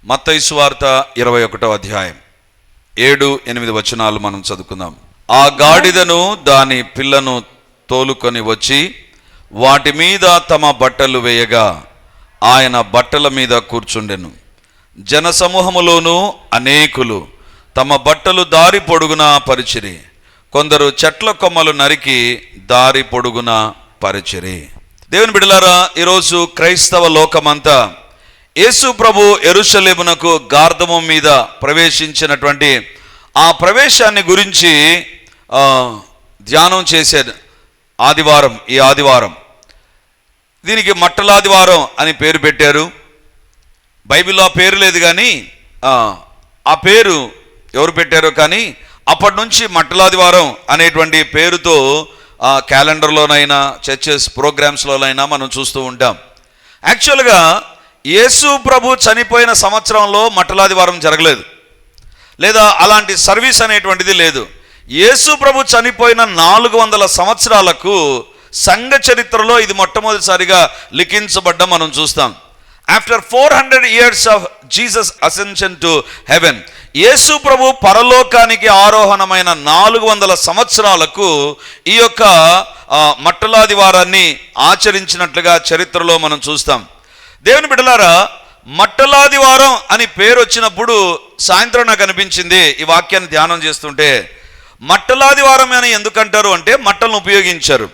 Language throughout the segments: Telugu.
మత్తయి సువార్త 21వ అధ్యాయం 7-8 వచనాలు మనం చదువుకుందాం. ఆ గాడిదను దాని పిల్లను తోలుకొని వచ్చి వాటి మీద తమ బట్టలు వేయగా ఆయన బట్టల మీద కూర్చుండెను. జనసమూహములోను అనేకులు తమ బట్టలు దారి పొడుగున పరిచిరి. కొందరు చెట్ల కొమ్మలు నరికి దారి పొడుగున పరిచిరి. దేవుని బిడ్డలారా, ఈరోజు క్రైస్తవ లోకమంతా యేసు ప్రభు యెరూషలేమునకు గార్ధము మీద ప్రవేశించినటువంటి ఆ ప్రవేశాన్ని గురించి ధ్యానం చేసే ఆదివారం ఈ ఆదివారం. దీనికి మట్టలాదివారం అని పేరు పెట్టారు. బైబిల్లో ఆ పేరు లేదు, కానీ ఆ పేరు ఎవరు పెట్టారో కానీ అప్పటి నుంచి మట్టలాదివారం అనేటువంటి పేరుతో క్యాలెండర్లోనైనా చర్చెస్ ప్రోగ్రామ్స్లోనైనా మనం చూస్తూ ఉంటాం. యాక్చువల్గా యేసు ప్రభు చనిపోయిన సంవత్సరంలో మట్టలాదివారం జరగలేదు, లేదా అలాంటి సర్వీస్ అనేటువంటిది లేదు. యేసు ప్రభు చనిపోయిన 400 సంవత్సరాలకు సంఘ చరిత్రలో ఇది మొట్టమొదటిసారిగా లిఖించబడ్డ మనం చూస్తాం. After 400 years of Jesus ascension to heaven, యేసు ప్రభు పరలోకానికి ఆరోహణమైన 400 సంవత్సరాలకు ఈ యొక్క మట్టలాదివారాన్ని ఆచరించినట్లుగా చరిత్రలో మనం చూస్తాం. దేవుని బిడ్డలారా, మట్టలాదివారం అని పేరు వచ్చినప్పుడు సాయంత్రం నాకు అనిపించింది ఈ వాక్యాన్ని ధ్యానం చేస్తుంటే, మట్టలాదివారం అని ఎందుకంటారు అంటే మట్టలను ఉపయోగించారు.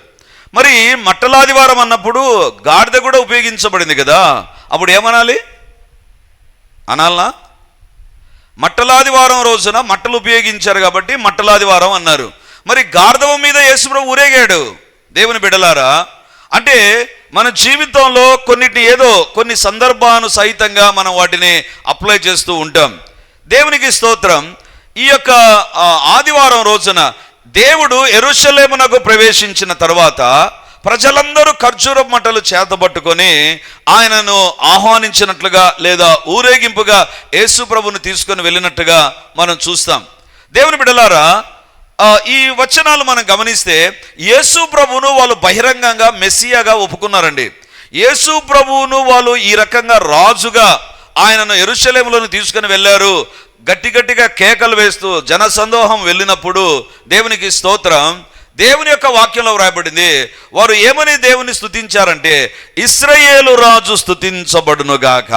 మరి మట్టలాదివారం అన్నప్పుడు గాడిద కూడా ఉపయోగించబడింది కదా, అప్పుడు ఏమనాలి? అనాలనా? మట్టలాదివారం రోజున మట్టలు ఉపయోగించారు కాబట్టి మట్టలాదివారం అన్నారు. మరి గార్ధవం మీద యేసుప్రభు ఊరేగాడు. దేవుని బిడ్డలారా, అంటే మన జీవితంలో కొన్ని సందర్భానుసహితంగా మనం వాటిని అప్లై చేస్తూ ఉంటాం. దేవునికి స్తోత్రం. ఈ యొక్క ఆదివారం రోజున దేవుడు యెరూషలేమునకు ప్రవేశించిన తర్వాత ప్రజలందరూ ఖర్జూర మట్టలు చేతబట్టుకొని ఆయనను ఆహ్వానించినట్లుగా లేదా ఊరేగింపుగా యేసు ప్రభువును తీసుకొని వెళ్ళినట్టుగా మనం చూస్తాం. దేవుని బిడ్డలారా, ఈ వచనాలు మనం గమనిస్తే యేసు ప్రభువును వాళ్ళు బహిరంగంగా మెస్సియాగా ఒప్పుకున్నారండి. యేసు ప్రభువును వాళ్ళు ఈ రకంగా రాజుగా ఆయనను యెరూషలేములోకి తీసుకొని వెళ్ళారు. గట్టిగా కేకలు వేస్తూ జనసందోహం వెళ్ళినప్పుడు దేవునికి స్తోత్రం, దేవుని యొక్క వాక్యంలో వ్రాయబడింది, వారు ఏమని దేవుని స్తుతించారంటే ఇశ్రాయేలు రాజు స్తుతించబడునుగాక.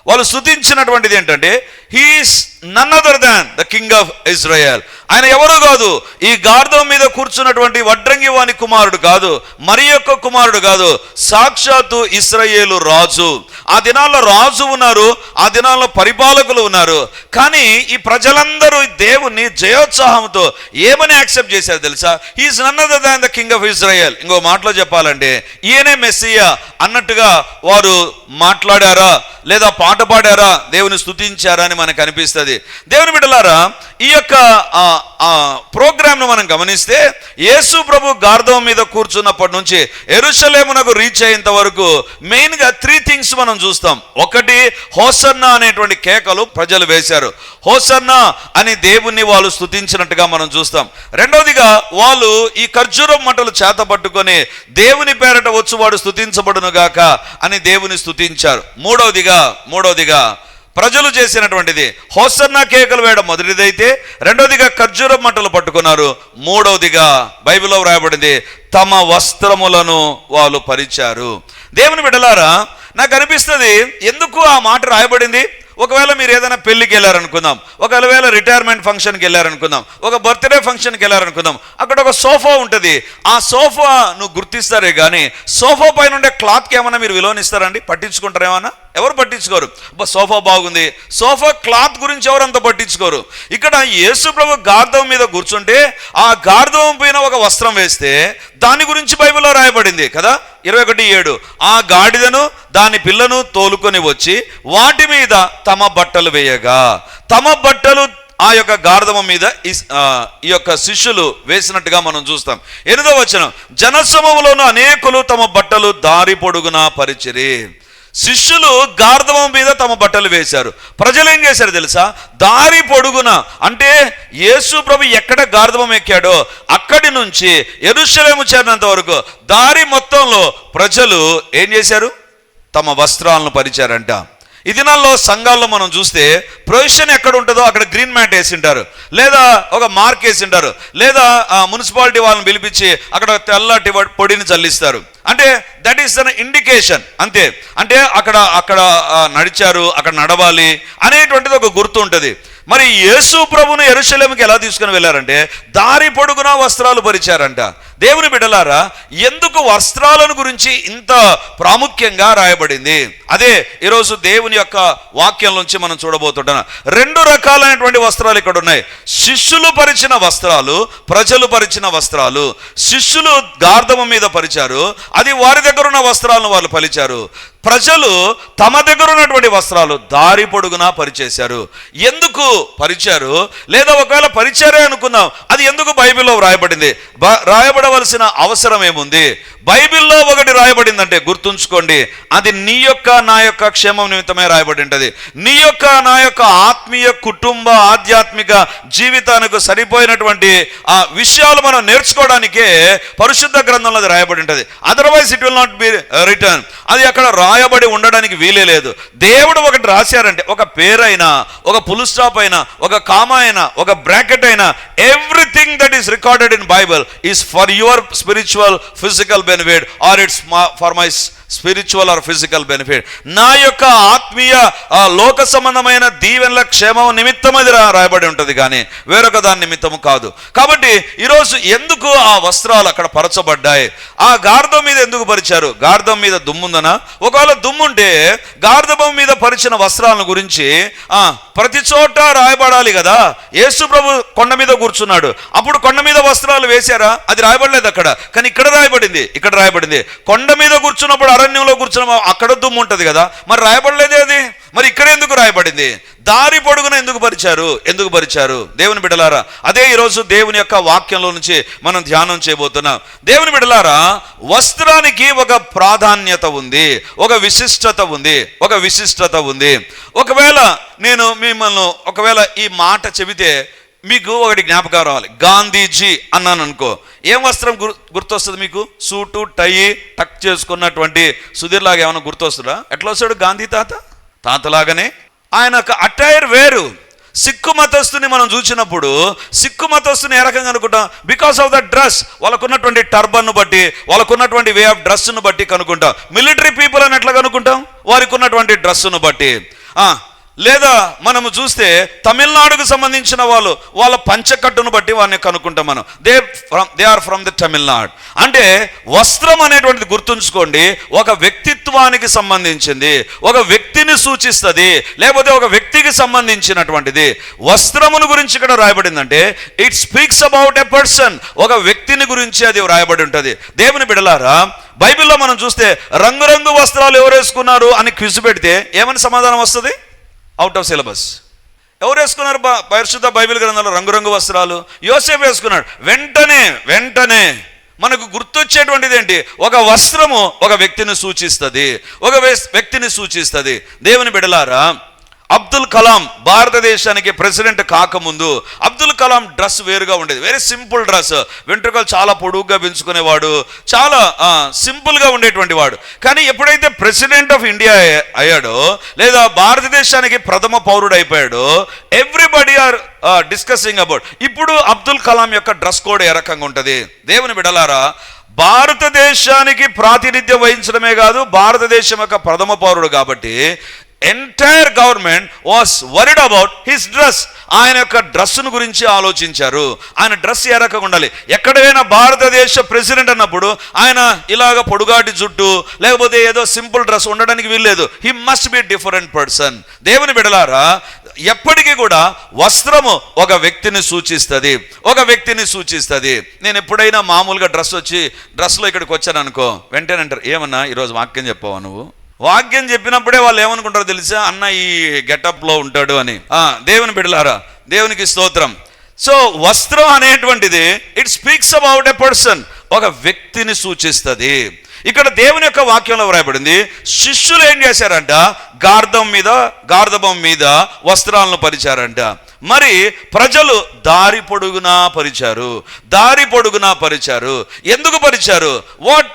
వాళ్ళు స్తుతించినటువంటిది ఏంటంటే he is none other than the king of Israel. ఆయన ఎవరు కాదు, ఈ గార్ధం మీద కూర్చున్నటువంటి వడ్రంగి వాని కుమారుడు కాదు, మరి యొక్క కుమారుడు కాదు, సాక్షాత్తు ఇశ్రాయేలు రాజు. ఆ దినాల్లో రాజు ఉన్నారు, ఆ దినాల్లో పరిపాలకులు ఉన్నారు. కానీ ఈ ప్రజలందరూ దేవుణ్ణి జయోత్సాహంతో ఏమని యాక్సెప్ట్ చేశారు తెలుసా? He is none other than the king of Israel. ఇంకో మాటలో చెప్పాలంటే ఈయనే మెస్సియా అన్నట్టుగా వారు మాట్లాడారా లేదా పాట పాడారా, దేవుని స్తుతించారా అని మనకు అనిపిస్తుంది. దేవుని బిడ్డలారా, ఈ యొక్క ప్రోగ్రామ్ను మనం గమనిస్తే యేసు ప్రభు గార్ధవం మీద కూర్చున్నప్పటి నుంచి యెరూషలేమునకు రీచ్ అయ్యేంత వరకు మెయిన్గా 3 థింగ్స్ మనం చూస్తాం. ఒకటి, హోసన్నా అనేటువంటి కేకలు ప్రజలు వేశారు. హోసన్నా అని దేవుణ్ణి వాళ్ళు స్తుతించినట్టుగా మనం చూస్తాం. రెండవదిగా వాళ్ళు ఈ ఖర్జూరం మంటలు చేత పట్టుకొని దేవుని పేరట వచ్చువాడు స్తుతించబడును గాక అని దేవుని స్తుతించారు. మూడవదిగా ప్రజలు చేసినటువంటిది హోసన్నా కేకలు వేయడం మొదటిదైతే, రెండవదిగా ఖర్జూరం మంటలు పట్టుకున్నారు, మూడవదిగా బైబిల్లో వ్రాయబడింది తమ వస్త్రములను వాళ్ళు పరిచారు. దేవుని బిడ్డలారా, నాకు అనిపిస్తుంది ఎందుకు ఆ మాట రాయబడింది. ఒకవేళ మీరు ఏదైనా పెళ్లికి వెళ్ళారనుకుందాం, ఒకవేళ రిటైర్మెంట్ ఫంక్షన్కి వెళ్ళారనుకుందాం, ఒక బర్త్డే ఫంక్షన్కి వెళ్ళారనుకుందాం, అక్కడ ఒక సోఫా ఉంటుంది. ఆ సోఫా నువ్వు గుర్తిస్తారే కానీ సోఫా పైన ఉండే క్లాత్కి ఏమన్నా మీరు విలువనిస్తారండి? పట్టించుకుంటారు ఏమన్నా? ఎవరు పట్టించుకోరు. సోఫా బాగుంది, సోఫా క్లాత్ గురించి ఎవరంతా పట్టించుకోరు. ఇక్కడ యేసు ప్రభు గార్ధవం మీద కూర్చుంటే ఆ గార్ధవం పైన ఒక వస్త్రం వేస్తే దాని గురించి బైబిల్లో రాయబడింది కదా, 21:7, ఆ గాడిదను దాని పిల్లను తోలుకొని వచ్చి వాటి మీద తమ బట్టలు వేయగా, తమ బట్టలు ఆ యొక్క గార్ధవం మీద ఈ యొక్క శిష్యులు వేసినట్టుగా మనం చూస్తాం. 8వ వచనం, జనసమూహంలోను అనేకులు తమ బట్టలు దారి పొడుగునా పరిచిరి. శిష్యులు గార్ధవం మీద తమ బట్టలు వేశారు. ప్రజలు ఏం చేశారు తెలుసా? దారి పొడుగున, అంటే యేసు ప్రభు ఎక్కడ గార్ధవం ఎక్కాడో అక్కడి నుంచి యెరూషలేము చేరినంత వరకు దారి మొత్తంలో ప్రజలు ఏం చేశారు? తమ వస్త్రాలను పరిచారంట. ఈ దినాల్లో సంఘాల్లో మనం చూస్తే ప్రొవిజన్ ఎక్కడ ఉంటుందో అక్కడ గ్రీన్ మ్యాట్ వేసింటారు, లేదా ఒక మార్క్ వేసింటారు, లేదా మున్సిపాలిటీ వాళ్ళని పిలిపించి అక్కడ తెల్లటి పొడిని చల్లిస్తారు. అంటే దట్ ఈస్ అన్ ఇండికేషన్ అంతే. అంటే అక్కడ నడిచారు, అక్కడ నడవాలి అనేటువంటిది ఒక గుర్తు ఉంటుంది. మరి యేసు ప్రభును యెరూషలేముకి ఎలా తీసుకుని వెళ్ళారంటే దారి పొడుగునా వస్త్రాలు పరిచారంట. దేవుని బిడ్డలారా, ఎందుకు వస్త్రాలను గురించి ఇంత ప్రాముఖ్యంగా రాయబడింది? అదే ఈరోజు దేవుని యొక్క వాక్యం నుంచి మనం చూడబోతుంటాం. 2 రకాలైనటువంటి వస్త్రాలు ఇక్కడ ఉన్నాయి. శిష్యులు పరిచిన వస్త్రాలు, ప్రజలు పరిచిన వస్త్రాలు. శిష్యులు గార్ధము మీద పరిచారు, అది వారి దగ్గర ఉన్న వస్త్రాలను వాళ్ళు పరిచారు. ప్రజలు తమ దగ్గర ఉన్నటువంటి వస్త్రాలు దారి పొడుగునా పరిచేశారు. ఎందుకు పరిచారు, లేదా ఒకవేళ పరిచారే అనుకుందాం, అది ఎందుకు బైబిల్లో రాయబడింది? రాయబడవలసిన అవసరం ఏముంది? బైబిల్లో ఒకటి రాయబడిందంటే గుర్తుంచుకోండి, అది నీ యొక్క నా యొక్క క్షేమం నిమిత్తమే రాయబడి ఉంటుంది. నీ యొక్క నా యొక్క ఆత్మీయ కుటుంబ ఆధ్యాత్మిక జీవితానికి సరిపోయినటువంటి ఆ విషయాలు మనం నేర్చుకోవడానికే పరిశుద్ధ గ్రంథంలో అది రాయబడి ఉంటుంది. Otherwise it will not be return. అది అక్కడ రాయబడి ఉండడానికి వీలే లేదు. దేవుడు ఒకటి రాశారంటే, ఒక పేరైనా, ఒక ఫుల్ స్టాప్ అయినా, ఒక కామా అయినా, ఒక బ్రాకెట్ అయినా, everything that is recorded in Bible is for your spiritual physical benefit or it's for my spiritual or physical benefit. నా యొక్క ఆత్మీయ లోక సంబంధమైన దీవెనల క్షేమం నిమిత్తం అది రాయబడి ఉంటుంది, కానీ వేరొక దాని నిమిత్తము కాదు. కాబట్టి ఈరోజు ఎందుకు ఆ వస్త్రాలు అక్కడ పరచబడ్డాయి? ఆ గార్ధం మీద ఎందుకు పరిచారు? గార్ధం మీద దుమ్ముందనా? ఒకవేళ దుమ్ముంటే గార్ధం మీద పరిచిన వస్త్రాలను గురించి ప్రతి చోట రాయబడాలి కదా. యేసు ప్రభు కొండ మీద కూర్చున్నాడు, అప్పుడు కొండ మీద వస్త్రాలు వేశారా? అది రాయబడలేదు అక్కడ, కానీ ఇక్కడ రాయబడింది. ఇక్కడ రాయబడింది కొండ మీద కూర్చున్నప్పుడు, అరణ్యంలో కూర్చున్న అక్కడ దుమ్ము ఉంటుంది కదా, మరి రాయబడలేదే అది. మరి ఇక్కడ ఎందుకు రాయబడింది? దారి పొడుగున ఎందుకు పరిచారు? దేవుని బిడ్డలారా, అదే ఈరోజు దేవుని యొక్క వాక్యంలో నుంచి మనం ధ్యానం చేయబోతున్నాం. దేవుని బిడ్డలారా, వస్త్రానికి ఒక ప్రాధాన్యత ఉంది, ఒక విశిష్టత ఉంది. ఒకవేళ నేను మిమ్మల్ని ఒకవేళ ఈ మాట చెబితే మీకు ఒకటి జ్ఞాపకం రావాలి. గాంధీజీ అన్నాను అనుకో, ఏం వస్త్రం గుర్తొస్తుంది మీకు? సూటు టై టక్ చేసుకున్నటువంటి సుధీర్లాగా ఏమైనా గుర్తొస్తుందా? ఎట్లా వస్తాడు గాంధీ తాతలాగానే ఆయన అటైర్ వేరు. సిక్కు మతస్థుని మనం చూసినప్పుడు సిక్కు మతస్థుని ఏ రకంగా అనుకుంటాం? బికాస్ ఆఫ్ ద డ్రెస్, వాళ్ళకున్నటువంటి టర్బన్ను బట్టి, వాళ్ళకున్నటువంటి వే ఆఫ్ డ్రెస్ను బట్టి కనుక్కుంటాం. మిలిటరీ పీపుల్ అని ఎట్లా కనుక్కుంటాం? వారికి ఉన్నటువంటి డ్రెస్సును బట్టి. లేదా మనము చూస్తే తమిళనాడుకు సంబంధించిన వాళ్ళ పంచకట్టును బట్టి వారిని కనుక్కుంటాం మనం. They are from the Tamil Nadu. అంటే వస్త్రం అనేటువంటిది గుర్తుంచుకోండి, ఒక వ్యక్తిత్వానికి సంబంధించింది, ఒక వ్యక్తిని సూచిస్తుంది, లేకపోతే ఒక వ్యక్తికి సంబంధించినటువంటిది. వస్త్రమును గురించి ఇక్కడ రాయబడిందంటే it speaks about a person, ఒక వ్యక్తిని గురించి అది రాయబడి ఉంటుంది. దేవుని బిడ్డలారా, బైబిల్లో మనం చూస్తే రంగురంగు వస్త్రాలు ఎవరు వేసుకున్నారు అని క్విజ్ పెడితే ఏమని సమాధానం వస్తుంది? Out of syllabus. ఎవరు వేసుకున్నారు పరిశుద్ధ బైబిల్ గ్రంథంలో రంగురంగు వస్త్రాలు? యోసేపు వేసుకున్నాడు. వెంటనే మనకు గుర్తొచ్చేటువంటిది ఏంటి? ఒక వస్త్రము ఒక వ్యక్తిని సూచిస్తుంది. దేవుని బిడ్డలారా, అబ్దుల్ కలాం భారతదేశానికి ప్రెసిడెంట్ కాకముందు అబ్దుల్ కలాం డ్రెస్ వేరుగా ఉండేది. Very simple dress. వెంట్రుకలు చాలా పొడుగ్గా పెంచుకునేవాడు, చాలా సింపుల్గా ఉండేటువంటి వాడు. కానీ ఎప్పుడైతే ప్రెసిడెంట్ ఆఫ్ ఇండియా అయ్యాడో, లేదా భారతదేశానికి ప్రథమ పౌరుడు అయిపోయాడో, ఎవ్రీబడి ఆర్ డిస్కసింగ్ అబౌట్ ఇప్పుడు అబ్దుల్ కలాం యొక్క డ్రెస్ కోడ్ ఏ రకంగా ఉంటుంది. దేవుని బిడ్డలారా, భారతదేశానికి ప్రాతినిధ్యం వహించడమే కాదు, భారతదేశం యొక్క ప్రథమ పౌరుడు కాబట్టి entire government was worried about his dress. ఆయన యొక్క డ్రెస్సును గురించి ఆలోచించారు. ఆయన డ్రెస్ ఏ రకంగా ఉండాలి? ఎక్కడైనా భారతదేశ ప్రెసిడెంట్ అన్నప్పుడు ఆయన ఇలాగ పొడుగాటి జుట్టు, లేకపోతే ఏదో సింపుల్ డ్రెస్ ఉండడానికి వీల్లేదు. He must be different person. దేవుని బిడ్డలారా, ఎప్పటికీ కూడా వస్త్రము ఒక వ్యక్తిని సూచిస్తుంది. నేను ఎప్పుడైనా మామూలుగా డ్రెస్లో ఇక్కడికి వచ్చాను అనుకో, వెంటనే అంటారు, ఏమన్నా ఈరోజు వాక్యం చెప్పావా నువ్వు? వాక్యం చెప్పినప్పుడే వాళ్ళు ఏమనుకుంటారో తెలుసా? అన్న ఈ గెటప్లో ఉంటాడు అని. దేవుని బిడ్డలారా, దేవునికి స్తోత్రం. సో వస్త్రం అనేటువంటిది it speaks about a person, ఒక వ్యక్తిని సూచిస్తుంది. ఇక్కడ దేవుని యొక్క వాక్యంలో వ్రాయబడింది, శిష్యులు ఏం చేశారంట? గార్ధబం మీద వస్త్రాలను పరిచారంట. మరి ప్రజలు దారి పొడుగునా పరిచారు. ఎందుకు పరిచారు? What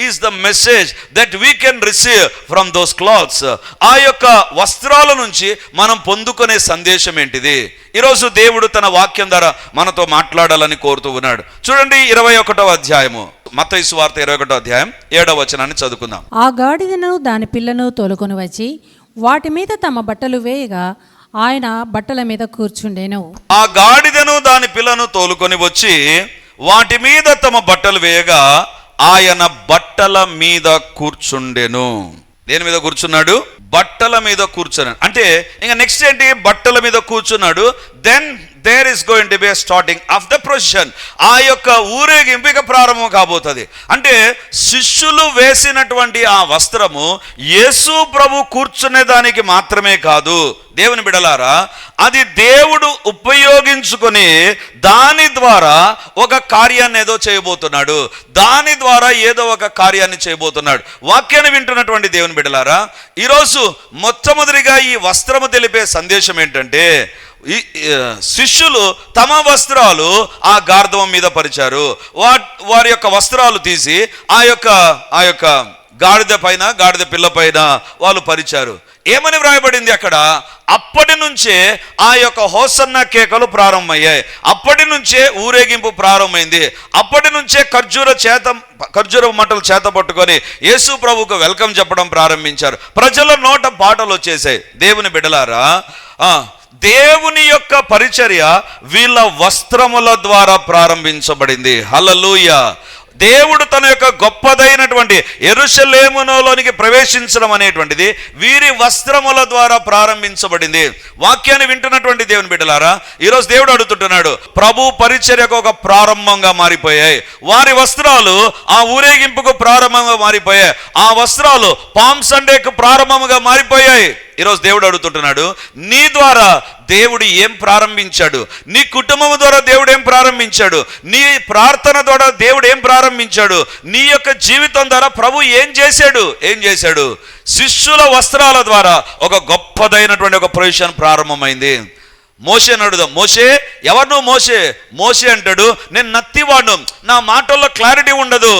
is the message that we can receive from those clothes. ఆ యొక్క వస్త్రాల నుంచి మనం పొందుకునే సందేశం ఏంటిది? ఈరోజు దేవుడు తన వాక్యం ద్వారా మనతో మాట్లాడాలని కోరుతూ ఉన్నాడు. చూడండి 21వ అధ్యాయము, మత్తయి సువార్త 21వ అధ్యాయం 7వ వచనాన్ని చదువుకుందాం. ఆ గాడిదను దాని పిల్లను తోలుకొని వచ్చి వాటి మీద తమ బట్టలు వేయగా ఆయన బట్టల మీద కూర్చుండెను. ఆ గాడిదను దాని పిల్లను తోలుకొని వచ్చి వాటి మీద తమ బట్టలు వేయగా ఆయన బట్టల మీద కూర్చుండెను. దేని మీద కూర్చున్నాడు? బట్టల మీద కూర్చున్నాడు. అంటే ఇంకా నెక్స్ట్ ఏంటి? బట్టల మీద కూర్చున్నాడు. Then there is going to be starting of the procession. ఆ యొక్క ఊరేగింపు ఇక ప్రారంభం కాబోతుంది. అంటే శిష్యులు వేసినటువంటి ఆ వస్త్రము యేసు ప్రభు కూర్చునే దానికి మాత్రమే కాదు దేవుని బిడలారా, అది దేవుడు ఉపయోగించుకొని దాని ద్వారా ఒక కార్యాన్ని ఏదో చేయబోతున్నాడు. దాని ద్వారా ఏదో ఒక కార్యాన్ని చేయబోతున్నాడు. వాక్యాన్ని వింటున్నటువంటి దేవుని బిడలారా, ఈరోజు మొట్టమొదటిగా ఈ వస్త్రము తెలిపే సందేశం ఏంటంటే, శిష్యులు తమ వస్త్రాలు ఆ గార్ధవం మీద పరిచారు. వారి యొక్క వస్త్రాలు తీసి ఆ యొక్క గాడిద పైన, గాడిద పిల్ల పైన వాళ్ళు పరిచారు. ఏమని వ్రాయబడింది అక్కడ? అప్పటి నుంచే ఆ యొక్క హోసన్న కేకలు ప్రారంభమయ్యాయి. అప్పటి నుంచే ఊరేగింపు ప్రారంభమైంది. అప్పటి నుంచే ఖర్జూర మంటలు చేత పట్టుకొని యేసు ప్రభువుకు వెల్కమ్ చెప్పడం ప్రారంభించారు. ప్రజల నోట పాటలు వచ్చేసాయి. దేవుని బిడ్డలారా, దేవుని యొక్క పరిచర్య వీళ్ళ వస్త్రముల ద్వారా ప్రారంభించబడింది. హల్లెలూయా. దేవుడు తన యొక్క గొప్పదైనటువంటి యెరూషలేములోనికి ప్రవేశించడం అనేటువంటిది వీరి వస్త్రముల ద్వారా ప్రారంభించబడింది. వాక్యాన్ని వింటున్నటువంటి దేవుని బిడ్డలారా, ఈరోజు దేవుడు అడుగుతుంటున్నాడు, ప్రభు పరిచర్యకు ఒక ప్రారంభంగా మారిపోయాయి. వారి వస్త్రాలు ఆ ఊరేగింపుకు ప్రారంభంగా మారిపోయాయి. ఆ వస్త్రాలు పామ్ సండేకు ప్రారంభంగా మారిపోయాయి. ఈరోజు దేవుడు అడుగుతుంటున్నాడు, నీ ద్వారా దేవుడు ఏం ప్రారంభించాడు? నీ కుటుంబం ద్వారా దేవుడు ఏం ప్రారంభించాడు? నీ ప్రార్థన ద్వారా దేవుడు ఏం ప్రారంభించాడు? నీ యొక్క జీవితం ద్వారా ప్రభు ఏం చేశాడు? శిష్యుల వస్త్రాల ద్వారా ఒక గొప్పదైనటువంటి ఒక ప్రొవిజన్ ప్రారంభమైంది. మోషేని అడుగుదాం. మోషే ఎవరు నువ్వు? మోషే అంటాడు, నేను నత్తివాడు, నా మాటల్లో క్లారిటీ ఉండదు,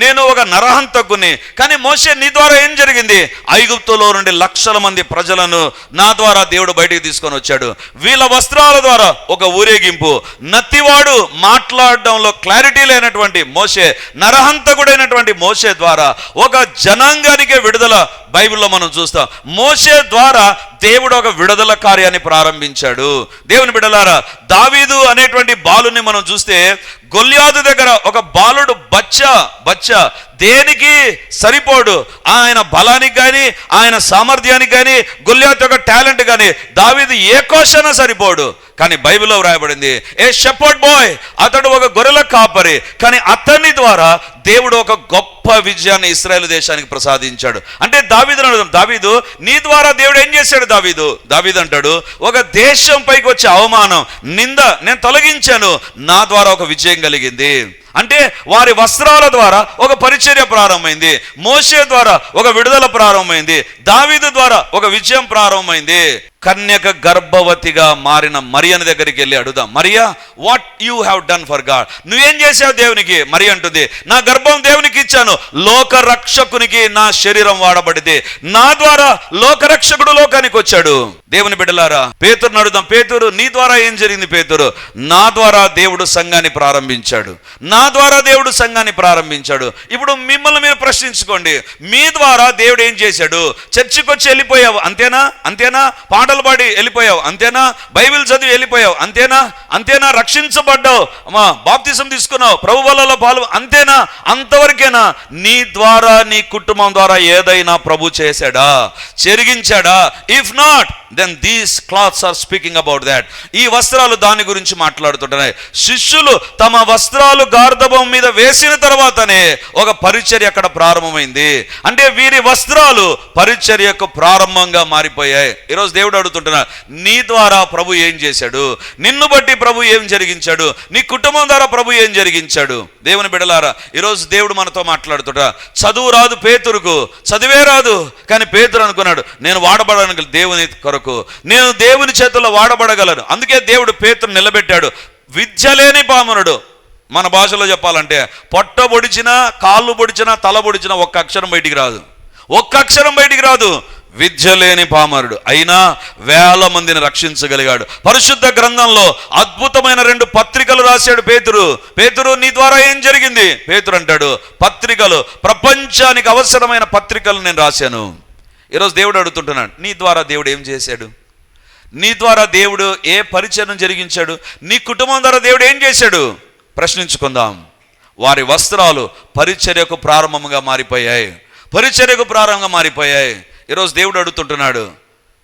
నేను ఒక నరహంతకుని. కానీ మోషే, నీ ద్వారా ఏం జరిగింది? ఐగుప్తులో నుండి లక్షల మంది ప్రజలను నా ద్వారా దేవుడు బయటికి తీసుకొని వచ్చాడు. వీళ్ళ వస్త్రాల ద్వారా ఒక ఊరేగింపు. నత్తివాడు, మాట్లాడడంలో క్లారిటీ లేనటువంటి మోషే, నరహంతకుడైనటువంటి మోషే ద్వారా ఒక జనాంగానికే విడుదల బైబిల్లో మనం చూస్తాం. మోషే ద్వారా దేవుడు ఒక విడుదల కార్యాన్ని ప్రారంభించాడు. దేవుని బిడ్డలారా, దావీదు అనేటువంటి బాలుని మనం చూస్తే గొల్యాదు దగ్గర ఒక బాలుడు బచ్చ దేనికి సరిపోడు. ఆయన బలానికి కానీ, ఆయన సామర్థ్యానికి కానీ, గొల్యాతు యొక్క టాలెంట్ కానీ దావీదు ఏ కోశాన సరిపోడు. కానీ బైబిల్లో వ్రాయబడింది, ఏ షెపర్డ్ బాయ్, అతడు ఒక గొర్రెల కాపరి. కానీ అతని ద్వారా దేవుడు ఒక గొప్ప విజయాన్ని ఇశ్రాయేలు దేశానికి ప్రసాదించాడు. అంటే దావీదు నీ ద్వారా దేవుడు ఏం చేశాడు? దావీదు అంటాడు, ఒక దేశం పైకి వచ్చే అవమానం, నింద నేను తొలగించాను, నా ద్వారా ఒక విజయం కలిగింది. అంటే వారి వస్త్రాల ద్వారా ఒక పరిచర్య ప్రారంభమైంది. మోషే ద్వారా ఒక విడుదల ప్రారంభమైంది. దావీదు ద్వారా ఒక విజయం ప్రారంభమైంది. కన్యక గర్భవతిగా మారిన మరియని దగ్గరికి వెళ్ళి అడుగుదాం, Mariya, what you have done for God? నువ్వేం చేసావు దేవునికి? మరి అంటుంది, నా గర్భం దేవునికి ఇచ్చాను, లోక రక్షకునికి నా శరీరం వాడబడింది, నా ద్వారా లోకరక్షకుడు లోకానికి వచ్చాడు. దేవుని బిడ్డలారా, పేతురుని అడుగుదాం, పేతురు నీ ద్వారా ఏం జరిగింది? పేతురు, నా ద్వారా దేవుడు సంఘాన్ని ప్రారంభించాడు, నా ద్వారా దేవుడు సంఘాన్ని ప్రారంభించాడు. ఇప్పుడు మిమ్మల్ని మీరు ప్రశ్నించుకోండి, మీ ద్వారా దేవుడు ఏం చేశాడు? చర్చికి వచ్చి వెళ్ళిపోయావు, అంతేనా? పాటలు పాడి వెళ్ళిపోయావు, అంతేనా? బైబిల్ చదివి వెళ్ళిపోయావు, అంతేనా? రక్షించబడ్డావు, బాప్తిసం తీసుకున్నావు, ప్రభు వలలో పాలు, అంతేనా? అంతవరకేనా? నీ ద్వారా, నీ కుటుంబం ద్వారా ఏదైనా ప్రభు చేశాడా? చెరిగించాడా? If not, then these cloths are speaking about that. ఈ వస్త్రాలు దాని గురించి మాట్లాడుతుంటున్నాయి. శిష్యులు తమ వస్త్రాలు గార్ధబం మీద వేసిన తర్వాతనే ఒక పరిచర్య అక్కడ ప్రారంభమైంది. అంటే వీరి వస్త్రాలు పరిచర్యకు ప్రారంభంగా మారిపోయాయి. ఈరోజు దేవుడు అడుగుతుంటున్నా, నీ ద్వారా ప్రభు ఏం చేశాడు? నిన్ను బట్టి ప్రభు ఏం జరిగించాడు? నీ కుటుంబం ద్వారా ప్రభు ఏం జరిగించాడు? దేవుని బిడ్డలారా, ఈరోజు దేవుడు మనతో మాట్లాడుతుంటా, చదువు రాదు పేతురుకు, చదివే రాదు, కానీ పేతురు అనుకున్నాడు, నేను వాడబడడానికి దేవుని కొరకు, నేను దేవుని చేతుల్లో వాడబడగలను. అందుకే దేవుడు పేతురు నిలబెట్టాడు. విద్య లేని పామరుడు, మన భాషలో చెప్పాలంటే పొట్ట పొడిచినా, కాళ్ళు పొడిచినా, తల పొడిచినా ఒక్క అక్షరం బయటికి రాదు. ఒక్క అక్షరం బయటికి రాదు. విద్య లేని పామరుడు అయినా వేల మందిని రక్షించగలిగాడు. పరిశుద్ధ గ్రంథంలో అద్భుతమైన 2 పత్రికలు రాశాడు పేతురు. పేతురు, నీ ద్వారా ఏం జరిగింది? పేతురు అంటాడు, పత్రికలు, ప్రపంచానికి అవసరమైన పత్రికలు నేను రాశాను. ఈరోజు దేవుడు అడుగుతుంటున్నాడు, నీ ద్వారా దేవుడు ఏం చేశాడు? నీ ద్వారా దేవుడు ఏ పరిచయం జరిగించాడు? నీ కుటుంబం ద్వారా దేవుడు ఏం చేశాడు? ప్రశ్నించుకుందాం. వారి వస్త్రాలు పరిచర్యకు ప్రారంభంగా మారిపోయాయి. పరిచర్యకు ప్రారంభంగా మారిపోయాయి. ఈరోజు దేవుడు అడుగుతుంటున్నాడు,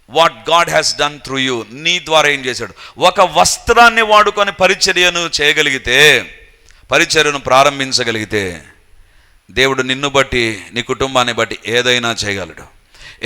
what God has done through you, నీ ద్వారా ఏం చేశాడు? ఒక వస్త్రాన్ని వాడుకొని పరిచర్యను చేయగలిగితే, పరిచర్యను ప్రారంభించగలిగితే, దేవుడు నిన్ను బట్టి, నీ కుటుంబాన్ని బట్టి ఏదైనా చేయగలడు,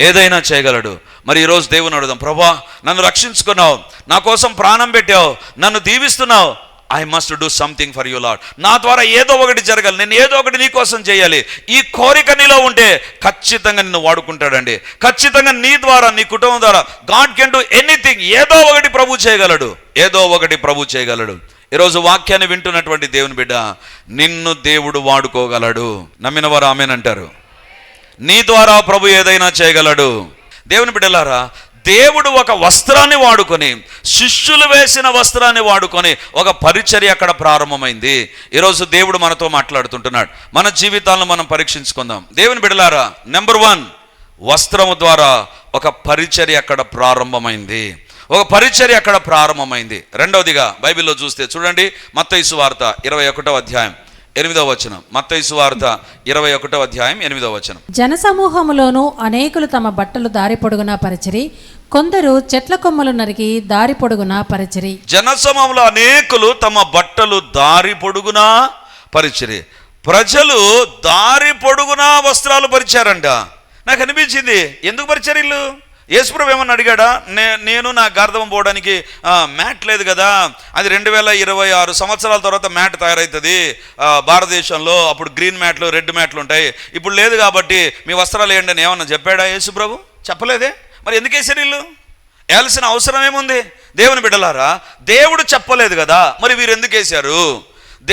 ఏదైనా చేయగలడు. మరి ఈరోజు దేవుని అడుగుదాం, ప్రభా నన్ను రక్షించుకున్నావు, నా కోసం ప్రాణం పెట్టావు, నన్ను దీవిస్తున్నావు, I must do something for you Lord. నా ద్వారా ఏదో ఒకటి జరగాలి, నేను ఏదో ఒకటి నీ కోసం చేయాలి. ఈ కోరిక నీలో ఉంటే ఖచ్చితంగా నిన్ను వాడుకుంటాడండి. ఖచ్చితంగా నీ ద్వారా, నీ కుటుంబం ద్వారా గాడ్ కెన్ డూ ఎనీథింగ్. ఏదో ఒకటి ప్రభు చేయగలడు, ఏదో ఒకటి ప్రభు చేయగలడు. ఈరోజు వాక్యాన్ని వింటున్నటువంటి దేవుని బిడ్డ, నిన్ను దేవుడు వాడుకోగలడు. నమ్మిన వారు ఆమేన్ అంటారు. నీ ద్వారా ప్రభు ఏదైనా చేయగలడు. దేవుని బిడ్డలారా, దేవుడు ఒక వస్త్రాన్ని వాడుకొని, శిష్యులు వేసిన వస్త్రాన్ని వాడుకొని ఒక పరిచర్య అక్కడ ప్రారంభమైంది. ఈరోజు దేవుడు మనతో మాట్లాడుతుంటున్నాడు. మన జీవితాలను మనం పరీక్షించుకుందాం. దేవుని బిడ్డలారా, నెంబర్ 1, వస్త్రము ద్వారా ఒక పరిచర్య అక్కడ ప్రారంభమైంది. ఒక పరిచర్య అక్కడ ప్రారంభమైంది. రెండవదిగా బైబిల్లో చూస్తే చూడండి, మత్తయి సువార్త 21వ అధ్యాయం 8వ వచనం. మత్తయి సువార్త 21వ అధ్యాయం 8వ వచనం. జనసమూహములోను అనేకులు తమ బట్టలు దారి పొడుగునా పరిచిరి, కొందరు చెట్ల కొమ్మలు నరికి దారి పొడుగునా పరిచిరి. జనసమూహంలో అనేకులు తమ బట్టలు దారి పొడుగునా పరిచిరి. ప్రజలు దారి పొడుగునా వస్త్రాలు పరిచారంట. నాకు అనిపించింది, ఎందుకు పరిచారు వీళ్ళు? యేసుప్రభు ఏమన్నా అడిగాడా? నేను నా గార్ధవం పోవడానికి మ్యాట్ లేదు కదా, అది 2026 సంవత్సరాల తర్వాత మ్యాట్ తయారవుతుంది భారతదేశంలో, అప్పుడు గ్రీన్ మ్యాట్లు, రెడ్ మ్యాట్లు ఉంటాయి, ఇప్పుడు లేదు కాబట్టి మీ వస్త్రాలు వేయండి అని ఏమన్నా చెప్పాడా యేసుప్రభు? చెప్పలేదే. మరి ఎందుకు వేసారు వీళ్ళు? వేయాల్సిన అవసరం ఏముంది? దేవుని బిడ్డలారా, దేవుడు చెప్పలేదు కదా, మరి వీరు ఎందుకు వేశారు?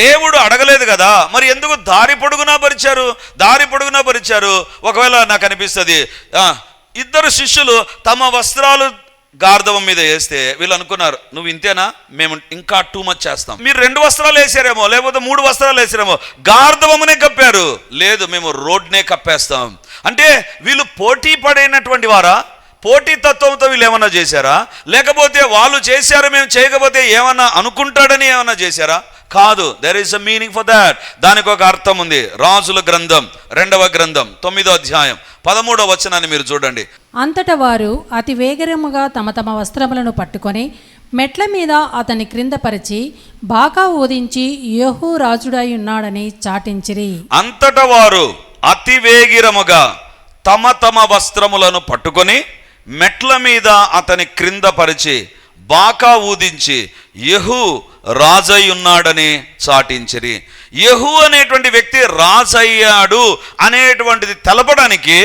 దేవుడు అడగలేదు కదా, మరి ఎందుకు దారి పొడుగునా పరిచారు? దారి పొడుగునా పరిచారు. ఒకవేళ నాకు అనిపిస్తుంది, 2 శిష్యులు తమ వస్త్రాలు గార్ధవం మీద వేస్తే వీళ్ళు అనుకున్నారు, నువ్వు ఇంతేనా, మేము ఇంకా టూ మచ్ చేస్తాం. మీరు 2 వస్త్రాలు వేసారేమో, లేకపోతే 3 వస్త్రాలు వేసారేమో, గార్ధవమునే కప్పారు. లేదు, మేము రోడ్నే కప్పేస్తాం. అంటే వీళ్ళు పోటీ పడైనటువంటి వారా? పోటీ తత్వంతో వీళ్ళు ఏమన్నా చేశారా? లేకపోతే వాళ్ళు చేశారు మేము చేయకపోతే ఏమన్నా అనుకుంటాడని ఏమన్నా చేశారా? కాదు. There is a meaning for that. దానికి ఒక అర్థం ఉంది. రాజుల గ్రంథం 2వ గ్రంథం 9వ అధ్యాయం 13వ వచనాన్ని మీరు చూడండి. అంతటా వారు అతి వేగరముగా తమ తమ వస్త్రములను పట్టుకొని మెట్ల మీద అతని క్రింద పరిచి బాకా ఊదించి యెహూ రాజుడై ఉన్నాడని చాటించిరి. అంతటా వారు అతి వేగిరముగా తమ తమ వస్త్రములను పట్టుకొని మెట్ల మీద అతని క్రింద పరిచి బాకా ఊదించి యెహూ రాజై ఉన్నాడని చాటించిరి. యెహూ అనేటువంటి వ్యక్తి రాజయ్యాడు అనేటువంటిది తెలపడానికి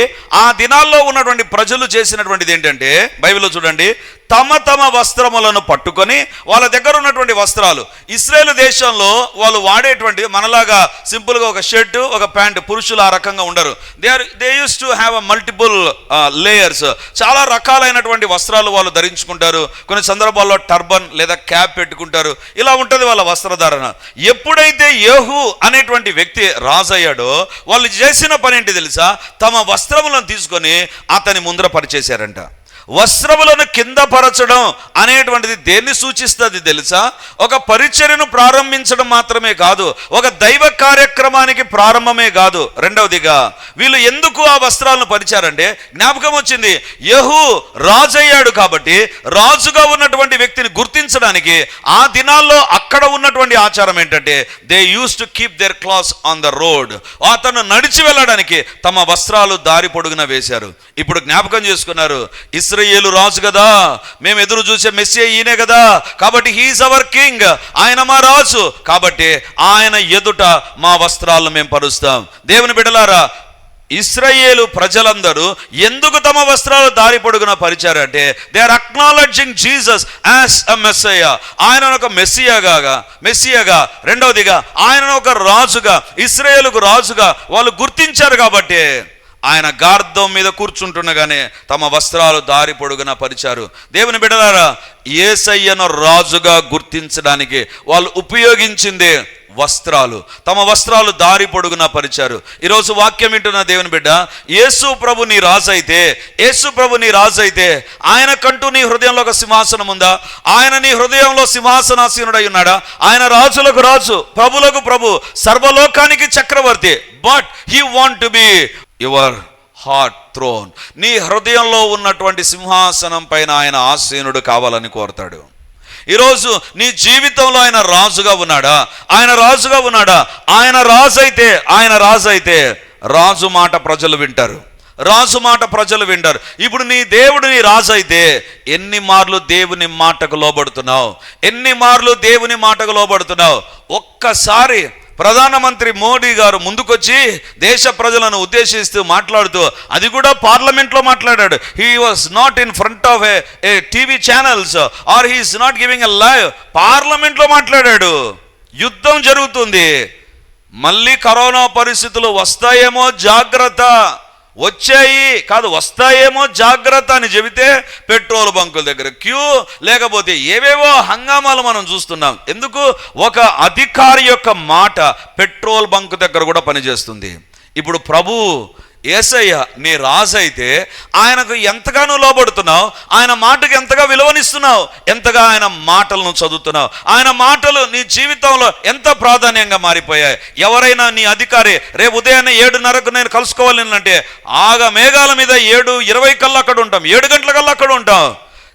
ఆ దినాల్లో ఉన్నటువంటి ప్రజలు చేసినటువంటిది ఏంటంటే, బైబిల్లో చూడండి, తమ తమ వస్త్రములను పట్టుకొని, వాళ్ళ దగ్గర ఉన్నటువంటి వస్త్రాలు, ఇశ్రాయేలు దేశంలో వాళ్ళు వాడేటువంటి మనలాగా సింపుల్గా ఒక షర్టు ఒక ప్యాంటు, పురుషులు ఆ రకంగా ఉండరు. They use to have a multiple layers. చాలా రకాలైనటువంటి వస్త్రాలు వాళ్ళు ధరించుకుంటారు. కొన్ని సందర్భాల్లో టర్బన్ లేదా క్యాప్ పెట్టుకుంటారు. ఇలా ఉంటుంది వాళ్ళ వస్త్రధారణ. ఎప్పుడైతే యెహూ అనేటువంటి వ్యక్తి రాజయ్యాడో వాళ్ళు చేసిన పని ఏంటి తెలుసా? తమ వస్త్రములను తీసుకొని అతని ముందర పరిచేశారంట. వస్త్రములను కింద పరచడం అనేటువంటిది దేన్ని సూచిస్తుంది తెలుసా? ఒక పరిచర్యను ప్రారంభించడం మాత్రమే కాదు, ఒక దైవ కార్యక్రమానికి ప్రారంభమే కాదు. రెండవదిగా వీళ్ళు ఎందుకు ఆ వస్త్రాలను పరిచారంటే, జ్ఞాపకం వచ్చింది, యెహూ రాజయ్యాడు కాబట్టి రాజుగా ఉన్నటువంటి వ్యక్తిని గుర్తించడానికి ఆ దినాల్లో అక్కడ ఉన్నటువంటి ఆచారం ఏంటంటే, they use to keep there clothes on the road. అతను నడిచి వెళ్ళడానికి తమ వస్త్రాలు దారి పొడుగున వేశారు. ఇప్పుడు జ్ఞాపకం చేసుకున్నారు, ఇశ్రాయేలు రాజు కదా, మేము ఎదురు చూసే మెస్సియా ఈయనే కదా, కాబట్టి హీఈస్ అవర్ కింగ్, ఆయన మా రాజు, కాబట్టి ఆయన ఎదుట మా వస్త్రాలను మేము పరుస్తాం. దేవుని బిడ్డలారా, ఇశ్రాయేలు ప్రజలందరూ ఎందుకు తమ వస్త్రాలు దారి పొడుగున పరిచారంటే they are acknowledging Jesus as a messiah. ఆయన ఒక మెస్సియాగా, రెండవదిగా ఆయన ఒక రాజుగా, ఇశ్రాయేలుకు రాజుగా వాళ్ళు గుర్తించారు. కాబట్టి ఆయన గార్ధం మీద కూర్చుంటుండగానే తమ వస్త్రాలు దారి పొడుగున పరిచారు. దేవుని బిడ్డలారా, యేసయ్యను రాజుగా గుర్తించడానికి వాళ్ళు ఉపయోగించిందే వస్త్రాలు. తమ వస్త్రాలు దారి పొడుగున పరిచారు. ఈరోజు వాక్యం వింటున్న దేవుని బిడ్డ, యేసు ప్రభు నీ రాజు అయితే ఆయనకంటూ నీ హృదయంలో ఒక సింహాసనం ఉందా? ఆయన నీ హృదయంలో సింహాసనాసీనుడై ఉన్నాడా? ఆయన రాజులకు రాజు, ప్రభులకు ప్రభు, సర్వలోకానికి చక్రవర్తి. But he want to be your heart throne. నీ హృదయంలో ఉన్నటువంటి సింహాసనం పైన ఆయన ఆసీనుడు కావాలని కోరతాడు. ఈరోజు నీ జీవితంలో ఆయన రాజుగా ఉన్నాడా? ఆయన రాజు అయితే రాజు మాట ప్రజలు వింటారు. ఇప్పుడు నీ దేవుడు నీ రాజు అయితే ఎన్ని మార్లు దేవుని మాటకు లోబడుతున్నావు? ఒక్కసారి ప్రధానమంత్రి మోడీ గారు ముందుకొచ్చి దేశ ప్రజలను ఉద్దేశిస్తూ మాట్లాడుతూ, అది కూడా పార్లమెంట్లో మాట్లాడాడు. He was not in front of A TV channels or he is not giving a live. పార్లమెంట్లో మాట్లాడాడు. యుద్ధం జరుగుతుంది, మళ్ళీ కరోనా పరిస్థితులు వస్తాయేమో జాగ్రత్త, వస్తాయేమో జాగ్రత్త అని చెబితే పెట్రోల్ బంకుల దగ్గర క్యూ, లేకపోతే ఏవేవో హంగామాలు మనం చూస్తున్నాం. ఎందుకు? ఒక అధికారి యొక్క మాట పెట్రోల్ బంక్ దగ్గర కూడా పనిచేస్తుంది. ఇప్పుడు ప్రభు యేసయ్య నీ రాజు అయితే ఆయనకు ఎంతగానో లోబడుతున్నావు, ఆయన మాటకు ఎంతగా విలువనిస్తున్నావు, ఎంతగా ఆయన మాటలను చదువుతున్నావు, ఆయన మాటలు నీ జీవితంలో ఎంత ప్రాధాన్యంగా మారిపోయాయి. ఎవరైనా నీ అధికారి రేపు ఉదయాన్నే 7:30కు నేను కలుసుకోవాలి అంటే మేఘాల మీద 7:20 కల్లా అక్కడ ఉంటాం, 7 గంటల కల్లా అక్కడ ఉంటాం.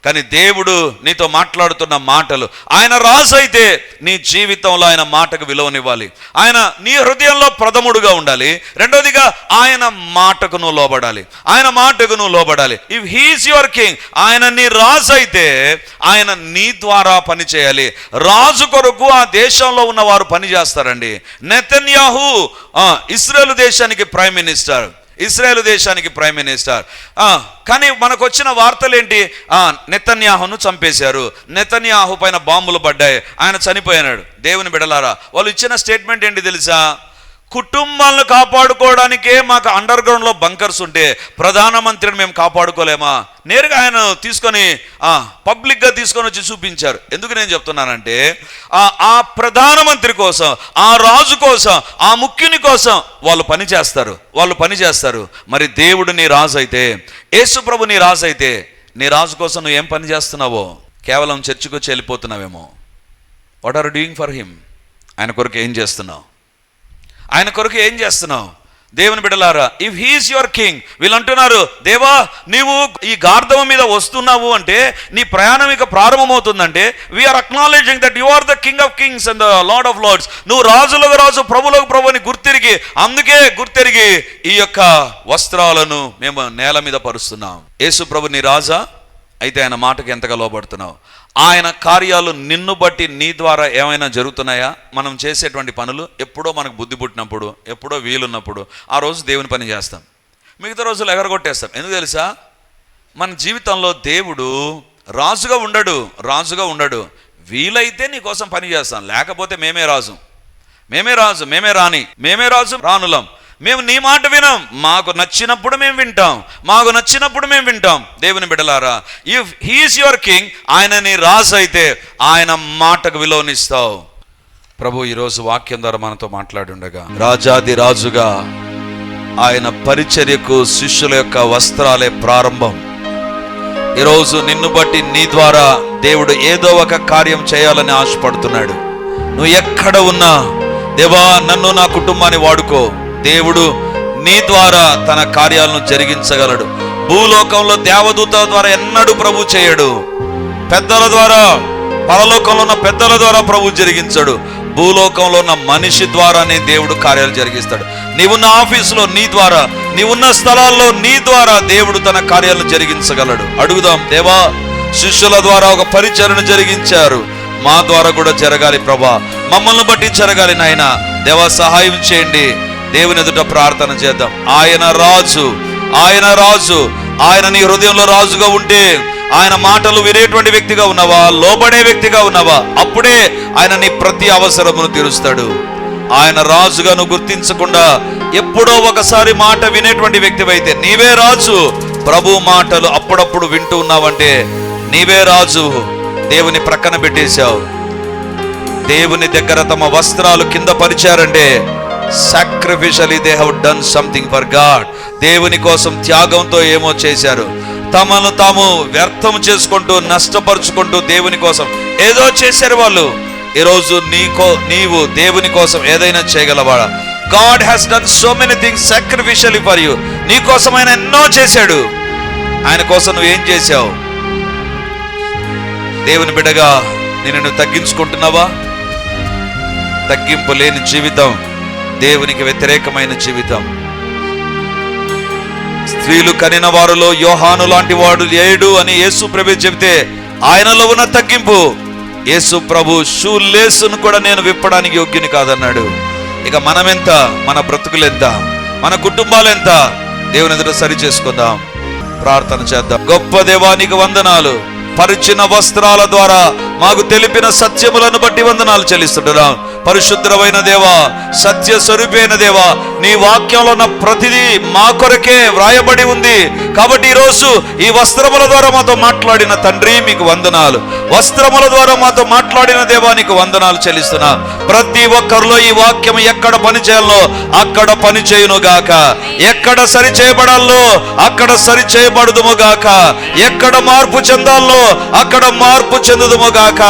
కానీ దేవుడు నీతో మాట్లాడుతున్న మాటలు, ఆయన రాజు అయితే నీ జీవితంలో ఆయన మాటకు విలువనివ్వాలి. ఆయన నీ హృదయంలో ప్రథముడుగా ఉండాలి. రెండోదిగా ఆయన మాటకు నువ్వు లోబడాలి. ఇఫ్ హీఈస్ యువర్ కింగ్, ఆయన నీ రాజు అయితే ఆయన నీ ద్వారా పని చేయాలి. రాజు కొరకు ఆ దేశంలో ఉన్న వారు పని చేస్తారండి. నెతన్యాహు ఇశ్రాయేలు దేశానికి ప్రైమ్ మినిస్టర్. కానీ మనకు వచ్చిన వార్తలు ఏంటి? నెతన్యాహును చంపేశారు, నెతన్యాహు పైన బాంబులు పడ్డాయి, ఆయన చనిపోయినాడు. దేవుని బిడ్డలారా, వాళ్ళు ఇచ్చిన స్టేట్మెంట్ ఏంటి తెలుసా? కుటుంబాలను కాపాడుకోవడానికే మాకు అండర్ గ్రౌండ్లో బంకర్స్ ఉంటే ప్రధానమంత్రిని మేము కాపాడుకోలేమా? నేరుగా ఆయన తీసుకొని పబ్లిక్గా తీసుకొని వచ్చి చూపించారు. ఎందుకు నేను చెప్తున్నానంటే ఆ ప్రధానమంత్రి కోసం, ఆ రాజు కోసం, ఆ ముఖ్యుని కోసం వాళ్ళు పని చేస్తారు. మరి దేవుడు నీ రాజు అయితే, యేసు ప్రభు నీ రాజు అయితే, నీ రాజు కోసం నువ్వు ఏం పని చేస్తున్నావో? కేవలం చర్చికి వచ్చి వెళ్ళిపోతున్నావేమో. What are doing for him? ఆయన కొరకు ఏం చేస్తున్నావు? దేవుని బిడ్డలారా, ఇఫ్ హీఈస్ యువర్ కింగ్, వీళ్ళు అంటున్నారు, దేవా నీవు ఈ గార్ధవం మీద వస్తున్నావు అంటే, నీ ప్రయాణం ఇక ప్రారంభమవుతుందంటే, we are acknowledging that you are the king of kings and the lord of lords. నువ్వు రాజులకు రాజు, ప్రభులకు ప్రభు అని గుర్తిరిగి ఈ యొక్క వస్త్రాలను మేము నేల మీద పరుస్తున్నాం. యేసు ప్రభు నీ రాజా అయితే ఆయన మాటకు ఎంతగా లోబడుతున్నావు? ఆయన కార్యాలు నిన్ను బట్టి నీ ద్వారా ఏమైనా జరుగుతున్నాయా? మనం చేసేటువంటి పనులు ఎప్పుడో మనకు బుద్ధి పుట్టినప్పుడు, ఎప్పుడో వీలున్నప్పుడు ఆ రోజు దేవుని పని చేస్తాం, మిగతా రోజులు ఎగరగొట్టేస్తాం. ఎందుకు తెలుసా? మన జీవితంలో దేవుడు రాజుగా ఉండడు. వీలైతే నీ కోసం పని చేస్తాం, లేకపోతే మేమే రాణులం. మేము నీ మాట వినాం, మాకు నచ్చినప్పుడు మేము వింటాం. దేవుని బిడ్డలారా, ఇఫ్ హీఈస్ యువర్ కింగ్, ఆయన నీ రాజు అయితే ఆయన మాటకు విలువనిస్తావు. ప్రభు ఈరోజు వాక్యం ద్వారా మనతో మాట్లాడుండగా, రాజాది రాజుగా ఆయన పరిచర్యకు శిష్యుల యొక్క వస్త్రాలే ప్రారంభం. ఈరోజు నిన్ను బట్టి నీ ద్వారా దేవుడు ఏదో ఒక కార్యం చేయాలని ఆశపడుతున్నాడు. నువ్వు ఎక్కడ ఉన్నా, దేవా నన్ను, నా కుటుంబాన్ని వాడుకో. దేవుడు నీ ద్వారా తన కార్యాలను జరిగించగలడు. భూలోకంలో దేవదూతల ద్వారా ఎన్నడూ ప్రభు చేయడు. పెద్దల ద్వారా, పరలోకంలో ఉన్న పెద్దల ద్వారా ప్రభు జరిగించడు. భూలోకంలో ఉన్న మనిషి ద్వారానే దేవుడు కార్యాలు జరిగిస్తాడు. నీవున్న ఆఫీసులో నీ ద్వారా, నీవున్న స్థలాల్లో నీ ద్వారా దేవుడు తన కార్యాలను జరిగించగలడు. అడుగుదాం, దేవా శిష్యుల ద్వారా ఒక పరిచర్యను జరిగించారు, మా ద్వారా కూడా జరగాలి ప్రభా, మమ్మల్ని బట్టి జరగాలి నాయన. దేవా సహాయం చేయండి. దేవుని ఎదుట ప్రార్థన చేద్దాం. ఆయన రాజు, ఆయన రాజు. ఆయన నీ హృదయంలో రాజుగా ఉంటే, ఆయన మాటలు వినేటువంటి వ్యక్తిగా ఉన్నావా, లోబడే వ్యక్తిగా ఉన్నావా, అప్పుడే ఆయన నీ ప్రతి అవసరమును తీరుస్తాడు. ఆయన రాజుగా నువ్వు గుర్తించకుండా ఎప్పుడో ఒకసారి మాట వినేటువంటి వ్యక్తివైతే నీవే రాజు. ప్రభు మాటలు అప్పుడప్పుడు వింటూ ఉన్నావంటే నీవే రాజు. దేవుని ప్రక్కన పెట్టేశావు. దేవుని దగ్గర తమ వస్త్రాలు కింద పరిచారంటే sacrificially they have done something for God. దేవుని కోసం త్యాగంతో ఏమో చేశారు. తమను తాము వ్యర్థం చేసుకుంటూ, నష్టపరుచుకుంటూ దేవుని కోసం ఏదో చేశారు వాళ్ళు. ఈరోజు నీవు దేవుని కోసం ఏదైనా చేయగలవాడా? God has done so many things sacrificially for you. నీ కోసం ఆయన ఎన్నో చేశాడు. ఆయన కోసం నువ్వు ఏం చేశావు? దేవుని బిడ్డగా నిన్ను తగ్గించుకుంటున్నావా? తగ్గింపు లేని జీవితం దేవునికి వ్యతిరేకమైన జీవితం. స్త్రీలు కనిన వారిలో యోహాను లాంటి వాడు లేడు అని యేసు ప్రభు చెబితే ఆయనలో ఉన్న తగ్గింపు. యేసు ప్రభు షూ లేసును కూడా నేను విప్పడానికి యోగ్యుని కాదన్నాడు. ఇక మనమెంత, మన బ్రతుకులెంత, మన కుటుంబాలు ఎంత? దేవుని ఎదుట సరి చేసుకుందాం, ప్రార్థన చేద్దాం. గొప్ప దేవా, నీకు వందనాలు. పరిచిన వస్త్రాల ద్వారా మాకు తెలిపిన సత్యములను బట్టి వందనాలు చెల్లిస్తుంటున్నాం. పరిశుద్ధమైన దేవా, సత్య స్వరూపైన దేవా, నీ వాక్యంలో ఉన్న ప్రతిదీ మా కొరకే వ్రాయబడి ఉంది. కాబట్టి ఈరోజు ఈ వస్త్రముల ద్వారా మాతో మాట్లాడిన తండ్రి మీకు వందనాలు. వస్త్రముల ద్వారా మాతో మాట్లాడిన దేవా నీకు వందనాలు చెల్లిస్తున్నా. ప్రతి ఒక్కరిలో ఈ వాక్యం ఎక్కడ పని చేయాలో అక్కడ పని చేయును గాక. ఎక్కడ సరి చేయబడాలో అక్కడ సరి చేయబడుదుము గాక. ఎక్కడ మార్పు చెందాలో అక్కడ మార్పు చెందుదుము గాక.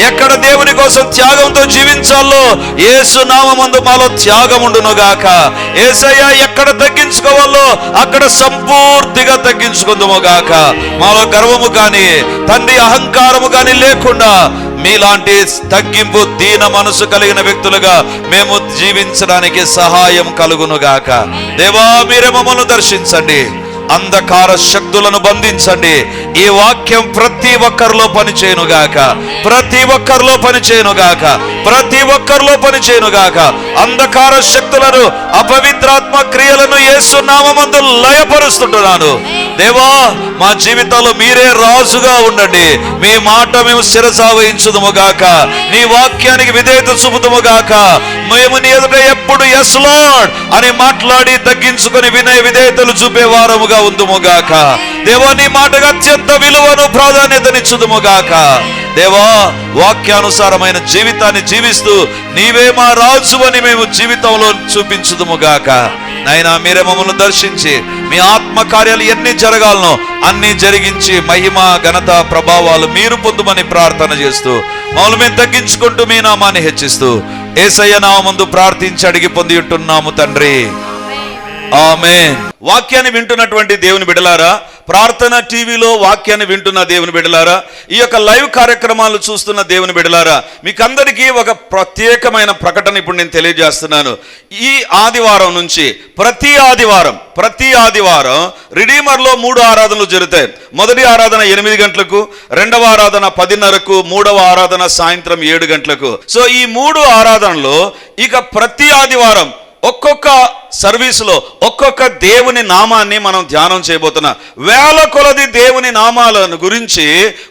ఎక్కడ దేవుని కోసం త్యాగంతో జీవించాలో యేసు నామమందు మాలో త్యాగం ఉండును గాక. యేసయ్య ఎక్కడ తగ్గించుకోవాలో అక్కడ సంపూర్తిగా తగ్గించుకుందుము గాక. మాలో గర్వము కానీ తండ్రి అహంకారము కానీ లేకుండా మీలాంటి తగ్గింపు దీన మనసు కలిగిన వ్యక్తులుగా మేము జీవించడానికి సహాయం కలుగును గాక. దేవా, మీరే మమ్మల్ని దర్శించండి. అంధకార శక్తులను బంధించండి. ఈ వాక్యం ప్రతి ఒక్కరిలో పనిచేయునుగాక. ప్రతి ఒక్కరిలో పనిచేయునుగాక. ప్రతి ఒక్కరిలో పనిచేయునుగాక. అంధకార శక్తులను, అపవిత్రాత్మ క్రియలను యేసు నామమందు లయపరుస్తుంటున్నాను. దేవా, మా జీవితాల్లో మీరే రాజుగా ఉండండి. మీ మాట మేము శిరసావహించుదుము గాక. నీ వాక్యానికి విధేయత చూపుదుము గాక. మేము నీ ఎదుట ఎప్పుడు యెస్ లార్డ్ అని మాట్లాడి తగ్గించుకొని వినయ విధేయతలు చూపే వారముగా ఉందుముగాక. దేవా, నీ మాటకు అత్యంత విలువను ప్రాధాన్యతనిచ్చుదుముగాక. దేవా, వాక్యానుసారమైన జీవితాన్ని జీవిస్తూ నీవే మా రాజు అని మేము జీవితంలో చూపించుదుముగాక. నైనా మీరే మమ్మల్ని దర్శించి మీ ఆత్మ కార్యాలు ఎన్ని జరగాలనో అన్ని జరిగించి మహిమ, ఘనత, ప్రభావాలు మీరు పొందుమని ప్రార్థన చేస్తూ మమ్మల్ని మేము తగ్గించుకుంటూ మీ నామాన్ని హెచ్చిస్తూ యేసయ్య నామమందు ప్రార్థించి అడిగి పొంది ఉంటున్నాము తండ్రి, ఆమేన్. వాక్యాన్ని వింటున్నటువంటి దేవుని బిడ్డలారా, ప్రార్థన టీవీలో వాక్యాన్ని వింటున్న దేవుని బిడ్డలారా, ఈ యొక్క లైవ్ కార్యక్రమాలు చూస్తున్న దేవుని బిడ్డలారా, మీకందరికీ ఒక ప్రత్యేకమైన ప్రకటన ఇప్పుడు నేను తెలియజేస్తున్నాను. ఈ ఆదివారం నుంచి ప్రతి ఆదివారం రిడీమర్లో 3 ఆరాధనలు జరుగుతాయి. మొదటి ఆరాధన 8 గంటలకు, రెండవ ఆరాధన 10:30కు, మూడవ ఆరాధన సాయంత్రం 7 గంటలకు. సో ఈ 3 ఆరాధనలో ఇక ప్రతి ఆదివారం ఒక్కొక్క సర్వీసులో ఒక్కొక్క దేవుని నామాన్ని మనం ధ్యానం చేయబోతున్నాం. వేల కొలది దేవుని నామాలను గురించి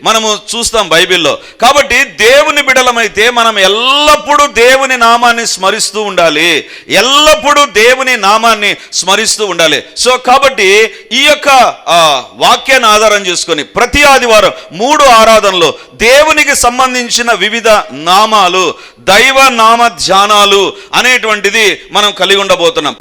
మనము చూస్తాం బైబిల్లో. కాబట్టి దేవుని బిడ్డలమైతే మనం ఎల్లప్పుడూ దేవుని నామాన్ని స్మరిస్తూ ఉండాలి. ఎల్లప్పుడూ దేవుని నామాన్ని స్మరిస్తూ ఉండాలి. సో కాబట్టి ఈ యొక్క వాక్యాన్ని ఆధారం చేసుకొని ప్రతి ఆదివారం 3 ఆరాధనలో దేవునికి సంబంధించిన వివిధ నామాలు, దైవ నామ ధ్యానాలు అనేటువంటిది మనం కలిగి ఉండబోతున్నాం.